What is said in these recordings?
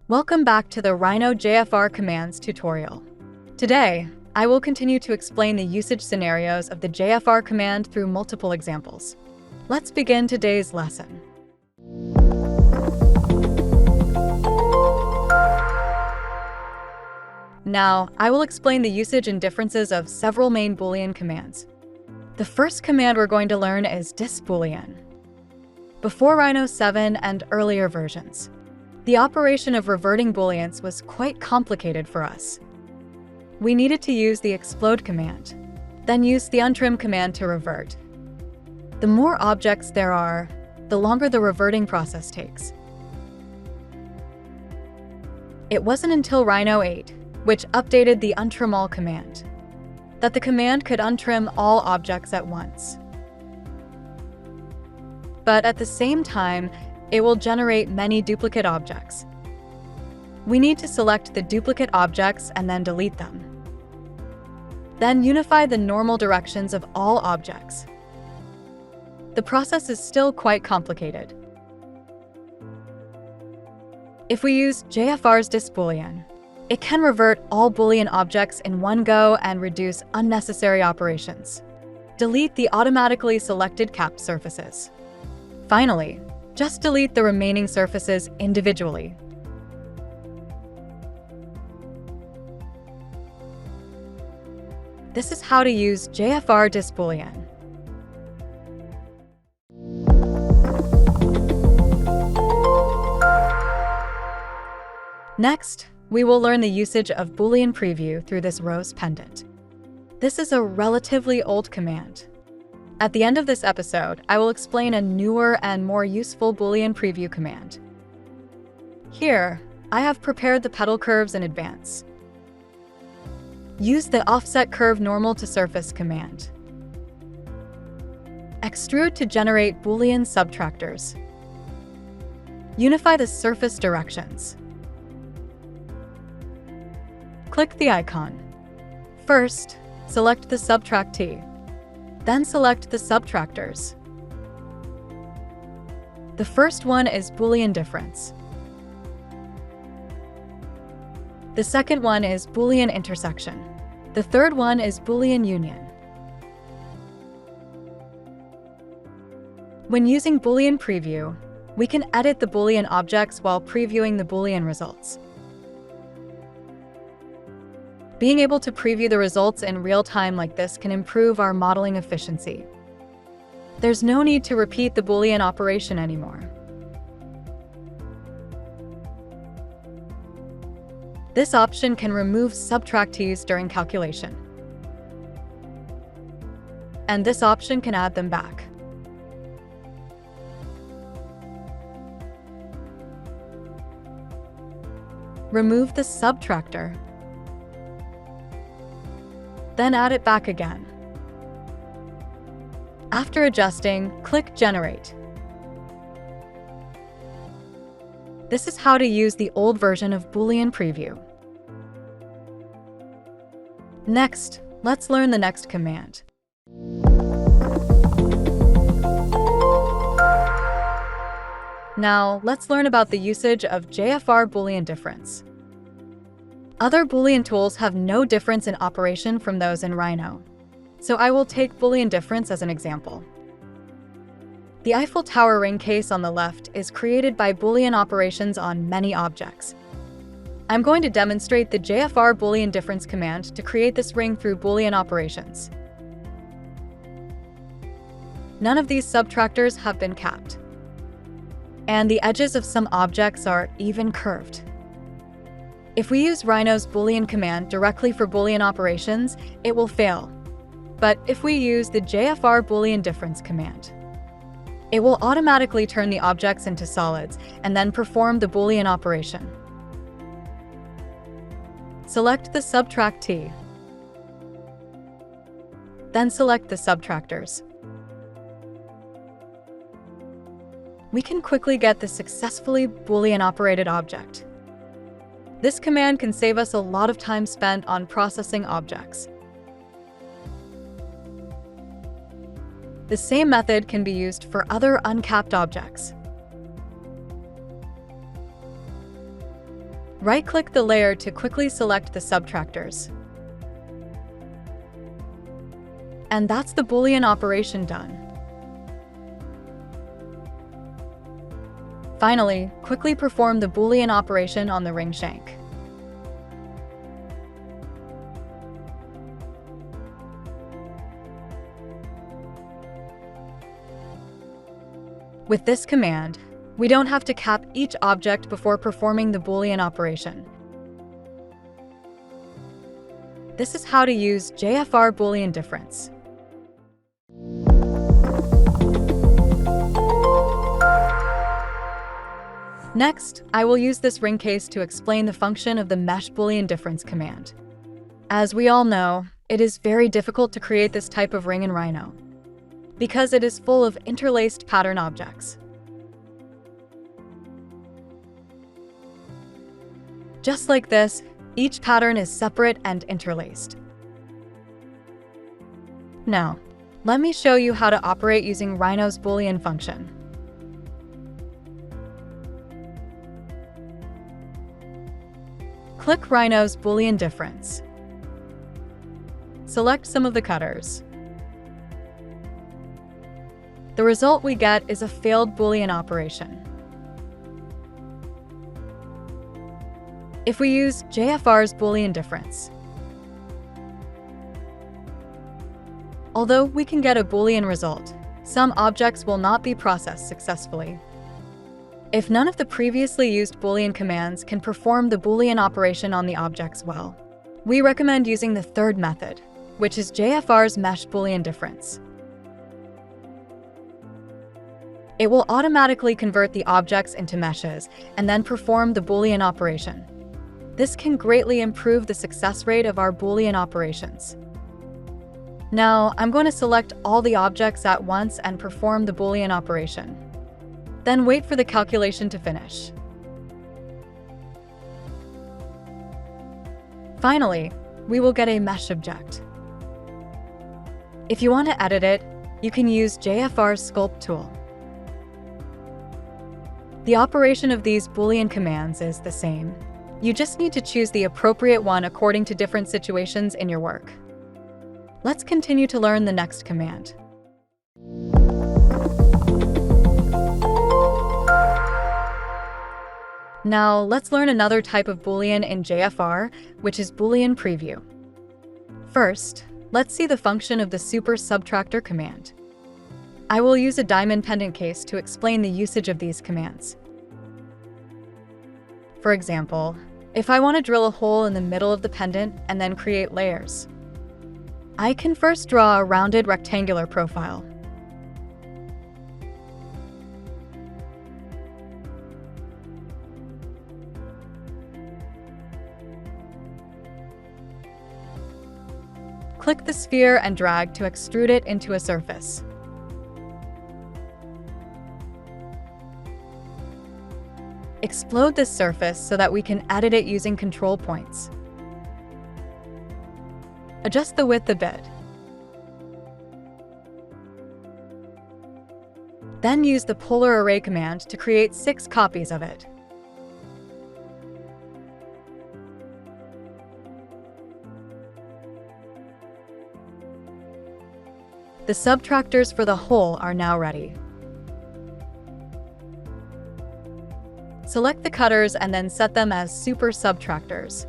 Welcome back to the Rhino JFR commands tutorial. Today, I will continue to explain the usage scenarios of the JFR command through multiple examples. Let's begin today's lesson. Now, I will explain the usage and differences of several main Boolean commands. The first command we're going to learn is Dis-Boolean. Before Rhino 7 and earlier versions, the operation of reverting Booleans was quite complicated for us. We needed to use the explode command, then use the untrim command to revert. The more objects there are, the longer the reverting process takes. It wasn't until Rhino 8, which updated the untrim all command, that the command could untrim all objects at once. But at the same time, it will generate many duplicate objects. We need to select the duplicate objects and then delete them. Then unify the normal directions of all objects. The process is still quite complicated. If we use JFR's Dis-Boolean, it can revert all Boolean objects in one go and reduce unnecessary operations. Delete the automatically selected capped surfaces. Finally, just delete the remaining surfaces individually. This is how to use JFR Dis-Boolean. Next, we will learn the usage of Boolean preview through this rose pendant. This is a relatively old command. At the end of this episode, I will explain a newer and more useful Boolean preview command. Here, I have prepared the petal curves in advance. Use the offset curve normal to surface command. Extrude to generate Boolean subtractors. Unify the surface directions. Click the icon. First, select the Subtract T. Then select the subtractors. The first one is Boolean Difference. The second one is Boolean Intersection. The third one is Boolean Union. When using Boolean Preview, we can edit the Boolean objects while previewing the Boolean results. Being able to preview the results in real time like this can improve our modeling efficiency. There's no need to repeat the Boolean operation anymore. This option can remove subtractees during calculation. And this option can add them back. Remove the subtractor. Then add it back again. After adjusting, click Generate. This is how to use the old version of Boolean Preview. Next, let's learn the next command. Now, let's learn about the usage of JFR Boolean Difference. Other Boolean tools have no difference in operation from those in Rhino, so I will take Boolean Difference as an example. The Eiffel Tower ring case on the left is created by Boolean operations on many objects. I'm going to demonstrate the JFR Boolean Difference command to create this ring through Boolean operations. None of these subtractors have been capped, and the edges of some objects are even curved. If we use Rhino's Boolean command directly for Boolean operations, it will fail. But if we use the JFR Boolean Difference command, it will automatically turn the objects into solids and then perform the Boolean operation. Select the Subtract T. Then select the subtractors. We can quickly get the successfully Boolean operated object. This command can save us a lot of time spent on processing objects. The same method can be used for other uncapped objects. Right-click the layer to quickly select the subtractors. And that's the Boolean operation done. Finally, quickly perform the Boolean operation on the ring shank. With this command, we don't have to cap each object before performing the Boolean operation. This is how to use JFR Boolean Difference. Next, I will use this ring case to explain the function of the mesh Boolean difference command. As we all know, it is very difficult to create this type of ring in Rhino, because it is full of interlaced pattern objects. Just like this, each pattern is separate and interlaced. Now, let me show you how to operate using Rhino's Boolean function. Click Rhino's Boolean Difference. Select some of the cutters. The result we get is a failed Boolean operation. If we use JFR's Boolean difference, although we can get a Boolean result, some objects will not be processed successfully. If none of the previously used Boolean commands can perform the Boolean operation on the objects well, we recommend using the third method, which is JFR's mesh Boolean difference. It will automatically convert the objects into meshes and then perform the Boolean operation. This can greatly improve the success rate of our Boolean operations. Now, I'm going to select all the objects at once and perform the Boolean operation. Then wait for the calculation to finish. Finally, we will get a mesh object. If you want to edit it, you can use JFR's Sculpt tool. The operation of these Boolean commands is the same. You just need to choose the appropriate one according to different situations in your work. Let's continue to learn the next command. Now, let's learn another type of Boolean in JFR, which is Boolean preview. First, let's see the function of the super subtractor command. I will use a diamond pendant case to explain the usage of these commands. For example, if I want to drill a hole in the middle of the pendant and then create layers, I can first draw a rounded rectangular profile. Click the sphere and drag to extrude it into a surface. Explode this surface so that we can edit it using control points. Adjust the width a bit. Then use the polar array command to create 6 copies of it. The subtractors for the hole are now ready. Select the cutters and then set them as super subtractors.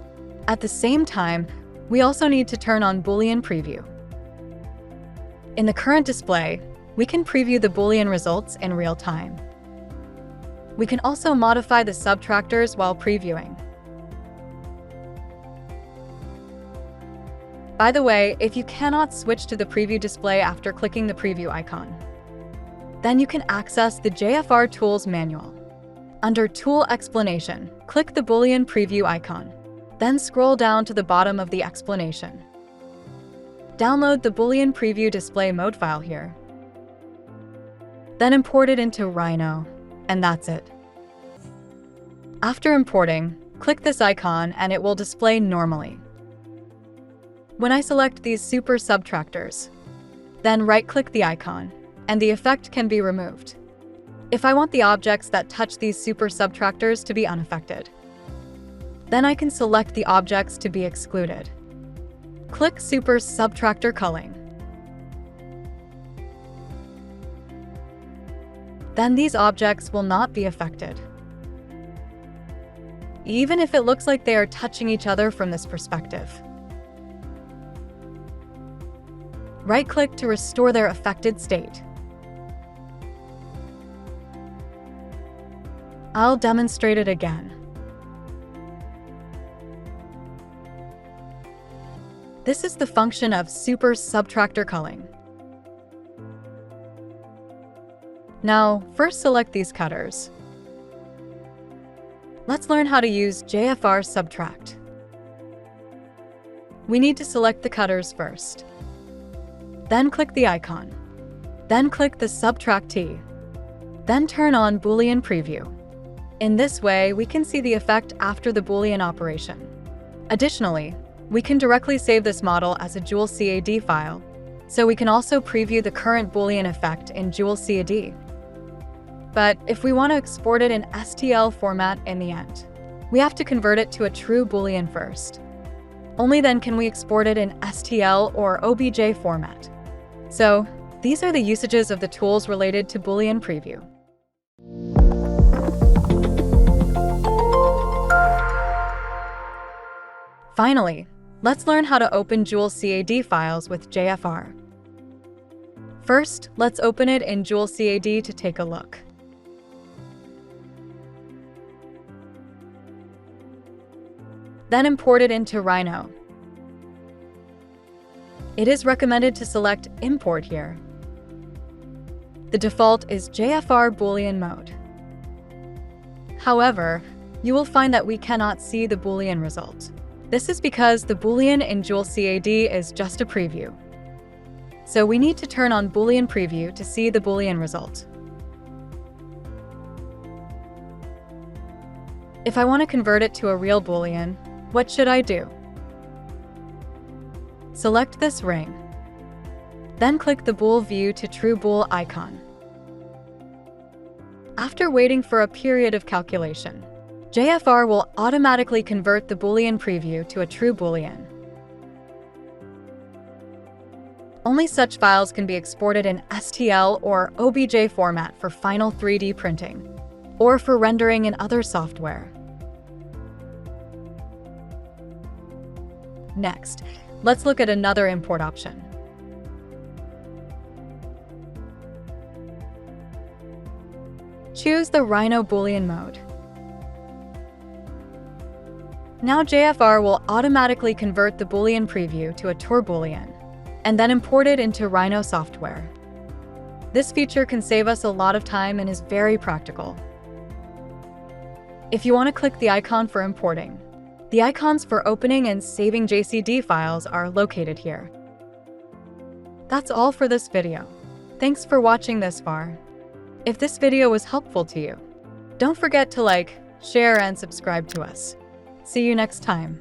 At the same time, we also need to turn on Boolean preview. In the current display, we can preview the Boolean results in real time. We can also modify the subtractors while previewing. By the way, if you cannot switch to the preview display after clicking the preview icon, then you can access the JFR Tools manual. Under Tool Explanation, click the Boolean preview icon. Then scroll down to the bottom of the explanation. Download the Boolean preview display mode file here. Then import it into Rhino, and that's it. After importing, click this icon and it will display normally. When I select these super subtractors, then right-click the icon, and the effect can be removed if I want the objects that touch these super subtractors to be unaffected. Then I can select the objects to be excluded. Click Super Subtractor Culling. Then these objects will not be affected, even if it looks like they are touching each other from this perspective. Right-click to restore their affected state. I'll demonstrate it again. This is the function of Super Subtractor Culling. Now, first select these cutters. Let's learn how to use JFR Subtract. We need to select the cutters first. Then click the icon. Then click the Subtract T. Then turn on Boolean Preview. In this way, we can see the effect after the Boolean operation. Additionally, we can directly save this model as a JewelCAD file, so we can also preview the current Boolean effect in JewelCAD. But if we want to export it in STL format in the end, we have to convert it to a true Boolean first. Only then can we export it in STL or OBJ format. So, these are the usages of the tools related to Boolean Preview. Finally, let's learn how to open JewelCAD files with JFR. First, let's open it in JewelCAD to take a look. Then import it into Rhino. It is recommended to select Import here. The default is JFR Boolean mode. However, you will find that we cannot see the Boolean result. This is because the Boolean in JewelCAD is just a preview. So we need to turn on Boolean Preview to see the Boolean result. If I want to convert it to a real Boolean, what should I do? Select this ring. Then click the Bool View to True Bool icon. After waiting for a period of calculation, JFR will automatically convert the Boolean preview to a true Boolean. Only such files can be exported in STL or OBJ format for final 3D printing, or for rendering in other software. Next, let's look at another import option. Choose the Rhino Boolean mode. Now JFR will automatically convert the Boolean preview to a true Boolean, and then import it into Rhino software. This feature can save us a lot of time and is very practical. If you want to click the icon for importing, the icons for opening and saving JCD files are located here. That's all for this video. Thanks for watching this far. If this video was helpful to you, don't forget to like, share, and subscribe to us. See you next time.